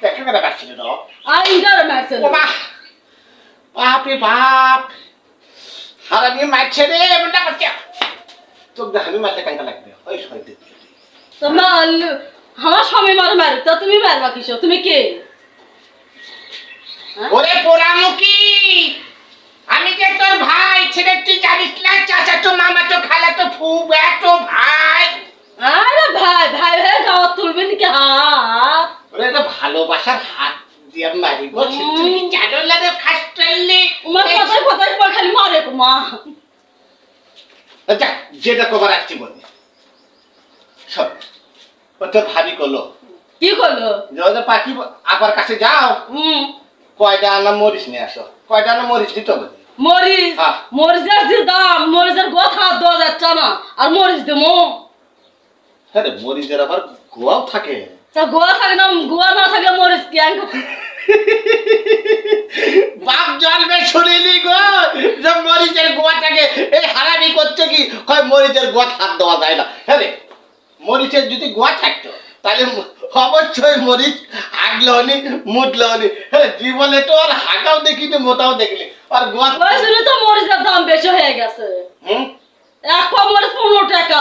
দেখা করে বাঁচছিল তো আইন্দার মারছে ও বাহ বাপরে বাপ হারামি মারছে রে বেটা বাচ্চা তোর দেখানি মারতে কাঙ্কা লাগবে ওই সবাই দেখতে তোমার আমার স্বামী মারে তো তুমি মারবা কিসো তুমি কে ওরে পোড়ামুখী আমি যে তোর ভাই ছেলে তুই জানিস না চাচা তো মামা তো খালা তো ফুব এত ভাই আরে ভাই ভাই ভাই গাওয়া তুলবেন কি হাত ওরে তো ভালোবাসার হাত দিয়ে মারি বলছি তুই কি জানো না রে খাস চললি তোমার কথায় কথায় পর খালি মারে মা আচ্ছা যেটা কবার আসছি বলি সব ও তোর ভাবি করলো কি করলো যখন পাখি আবার কাছে যাও কয়টা আনা মরিচ নিয়ে আসো কয়টা আনা মরিচ দিতে হবে মরিচ হ্যাঁ। মরিচের যে দাম মরিচের কথা দেওয়া যাচ্ছে না আর মরিচ দেবো হ্যাঁ রে মরিচের আবার গোয়াও থাকে তা গোয়া থাকে না গোয়া না থাকলে মরিচ কি বাপ জন্মে শুনিনি গো যে মরিচের গোয়াটাকে এই হারামি করছে কি কয় মরিচের গোয়া হাত দেওয়া যায় না হ্যাঁ রে মরিচের যদি গোয়া থাকতো তাহলে অবশ্যই মরিচ হাগলো হনি মুটলো হনি হ্যাঁ জীবনে তো আর হাগাও দেখিনি মোটাও দেখিনি আর গোয়া ওই জন্য তো মরিচের দাম বেশি হয়ে গেছে হুম এক পা মরিচ 15 টাকা